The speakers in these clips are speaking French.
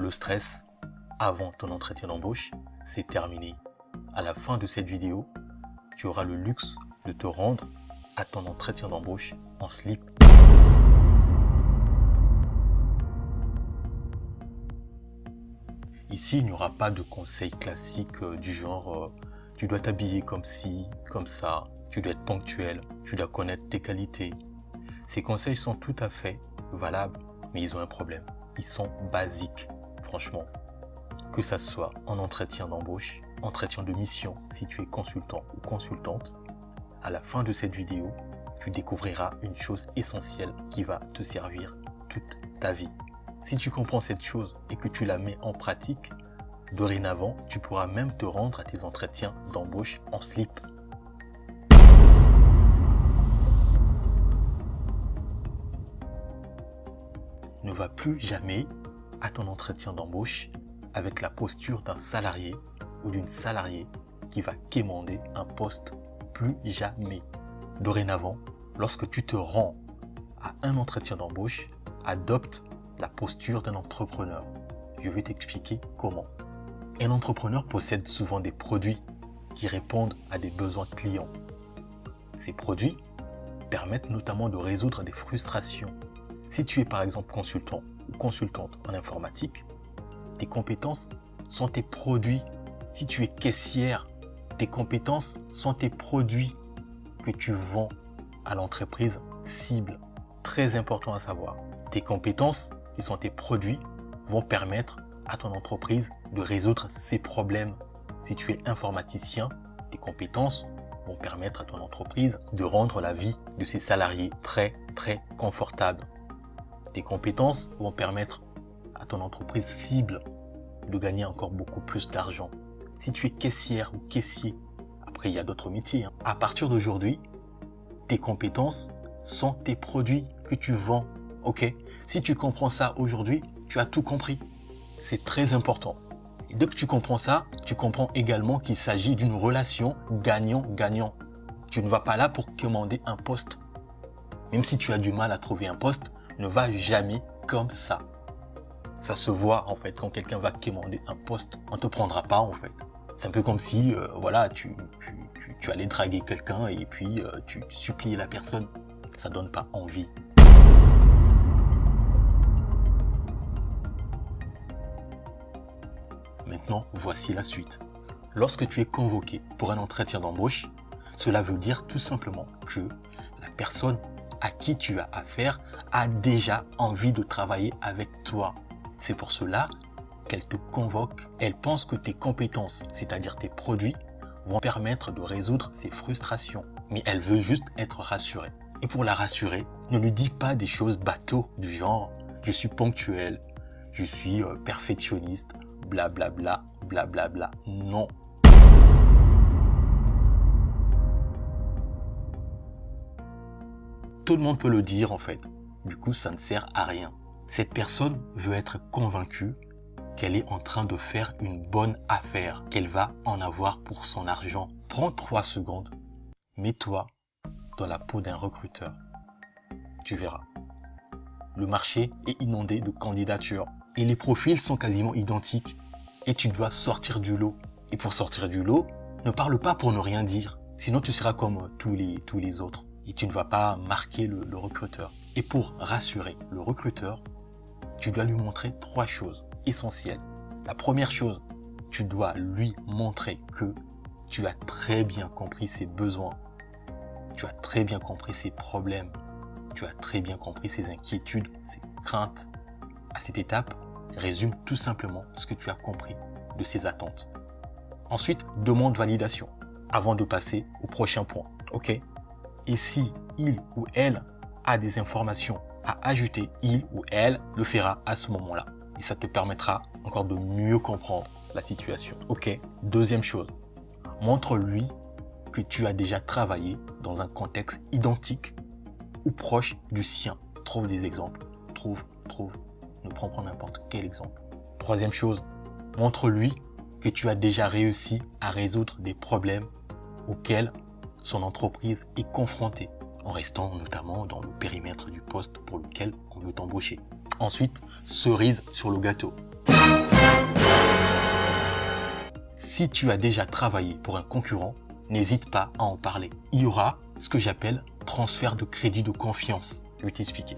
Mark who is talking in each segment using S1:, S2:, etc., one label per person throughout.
S1: Le stress avant ton entretien d'embauche, c'est terminé. À la fin de cette vidéo, tu auras le luxe de te rendre à ton entretien d'embauche en slip. Ici, il n'y aura pas de conseils classiques du genre tu dois t'habiller comme ci, comme ça, tu dois être ponctuel, tu dois connaître tes qualités. Ces conseils sont tout à fait valables, mais ils ont un problème. Ils sont basiques, franchement. Que ça soit en entretien d'embauche, entretien de mission, si tu es consultant ou consultante, à la fin de cette vidéo, tu découvriras une chose essentielle qui va te servir toute ta vie. Si tu comprends cette chose et que tu la mets en pratique, dorénavant, tu pourras même te rendre à tes entretiens d'embauche en slip. Ne va plus jamais à ton entretien d'embauche avec la posture d'un salarié ou d'une salariée qui va quémander un poste. Plus jamais. Dorénavant, lorsque tu te rends à un entretien d'embauche, adopte la posture d'un entrepreneur. Je vais t'expliquer comment. Un entrepreneur possède souvent des produits qui répondent à des besoins clients. Ces produits permettent notamment de résoudre des frustrations. Si tu es par exemple consultant ou consultante en informatique, tes compétences sont tes produits. Si tu es caissière, tes compétences sont tes produits que tu vends à l'entreprise cible. Très important à savoir. Tes compétences, qui sont tes produits, vont permettre à ton entreprise de résoudre ses problèmes. Si tu es informaticien, tes compétences vont permettre à ton entreprise de rendre la vie de ses salariés très confortable. Tes compétences vont permettre à ton entreprise cible de gagner encore beaucoup plus d'argent. Si tu es caissière ou caissier, après il y a d'autres métiers. À partir d'aujourd'hui, tes compétences sont tes produits que tu vends. Ok? Si tu comprends ça aujourd'hui, tu as tout compris. C'est très important. Et dès que tu comprends ça, tu comprends également qu'il s'agit d'une relation gagnant-gagnant. Tu ne vas pas là pour commander un poste. Même si tu as du mal à trouver un poste, ne va jamais comme ça. Ça se voit en fait quand quelqu'un va commander un poste. On ne te prendra pas en fait. C'est un peu comme si tu allais draguer quelqu'un et puis tu suppliais la personne. Ça donne pas envie. Maintenant, voici la suite. Lorsque tu es convoqué pour un entretien d'embauche, cela veut dire tout simplement que la personne à qui tu as affaire a déjà envie de travailler avec toi. C'est pour cela qu'elle te convoque. Elle pense que tes compétences, c'est-à-dire tes produits, vont permettre de résoudre ses frustrations. Mais elle veut juste être rassurée. Et pour la rassurer, ne lui dis pas des choses bateaux du genre « je suis ponctuel, je suis perfectionniste », blablabla, blablabla. Non. Tout le monde peut le dire en fait. Du coup, ça ne sert à rien. Cette personne veut être convaincue qu'elle est en train de faire une bonne affaire, qu'elle va en avoir pour son argent. Prends 3 secondes, mets-toi dans la peau d'un recruteur. Tu verras. Le marché est inondé de candidatures et les profils sont quasiment identiques. Et tu dois sortir du lot. Et pour sortir du lot, ne parle pas pour ne rien dire. Sinon, tu seras comme tous les autres. Et tu ne vas pas marquer le recruteur. Et pour rassurer le recruteur, tu dois lui montrer 3 choses essentielles. La première chose, tu dois lui montrer que tu as très bien compris ses besoins. Tu as très bien compris ses problèmes. Tu as très bien compris ses inquiétudes, ses craintes. À cette étape, résume tout simplement ce que tu as compris de ses attentes. Ensuite, demande validation avant de passer au prochain point. Ok? Et si il ou elle a des informations à ajouter, il ou elle le fera à ce moment-là. Et ça te permettra encore de mieux comprendre la situation. Ok? Deuxième chose, montre-lui que tu as déjà travaillé dans un contexte identique ou proche du sien. Trouve des exemples. Trouve. Ne prends pas n'importe quel exemple. Troisième chose, montre-lui que tu as déjà réussi à résoudre des problèmes auxquels son entreprise est confrontée, en restant notamment dans le périmètre du poste pour lequel on veut t'embaucher. Ensuite, cerise sur le gâteau. Si tu as déjà travaillé pour un concurrent, n'hésite pas à en parler. Il y aura ce que j'appelle transfert de crédit de confiance. Je vais t'expliquer.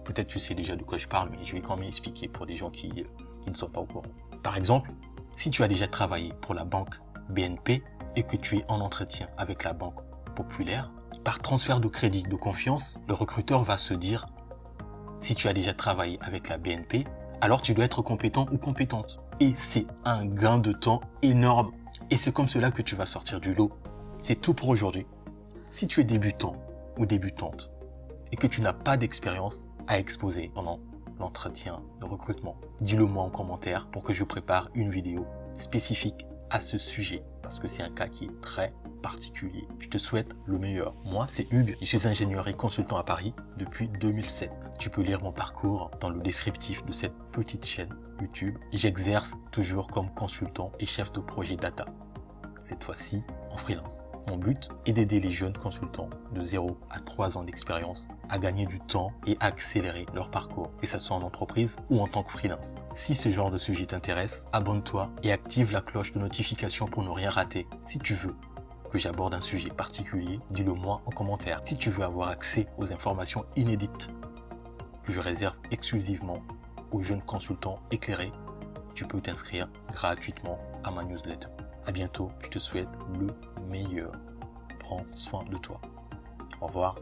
S1: Peut-être tu sais déjà de quoi je parle, mais je vais quand même expliquer pour des gens qui ne sont pas au courant. Par exemple, si tu as déjà travaillé pour la banque BNP et que tu es en entretien avec la banque Populaire, par transfert de crédit de confiance, le recruteur va se dire si tu as déjà travaillé avec la BNP, alors tu dois être compétent ou compétente. Et c'est un gain de temps énorme. Et c'est comme cela que tu vas sortir du lot. C'est tout pour aujourd'hui. Si tu es débutant ou débutante et que tu n'as pas d'expérience à exposer pendant l'entretien de recrutement, dis-le moi en commentaire pour que je prépare une vidéo spécifique à ce sujet parce que c'est un cas qui est très particulier. Je te souhaite le meilleur. Moi, c'est Hugues. Je suis ingénieur et consultant à Paris depuis 2007. Tu peux lire mon parcours dans le descriptif de cette petite chaîne YouTube. J'exerce toujours comme consultant et chef de projet data. Cette fois-ci, en freelance. Mon but est d'aider les jeunes consultants de 0 à 3 ans d'expérience à gagner du temps et à accélérer leur parcours, que ce soit en entreprise ou en tant que freelance. Si ce genre de sujet t'intéresse, abonne-toi et active la cloche de notification pour ne rien rater. Si tu veux que j'aborde un sujet particulier, dis-le moi en commentaire. Si tu veux avoir accès aux informations inédites que je réserve exclusivement aux jeunes consultants éclairés, tu peux t'inscrire gratuitement à ma newsletter. À bientôt, je te souhaite le meilleur. Prends soin de toi. Au revoir.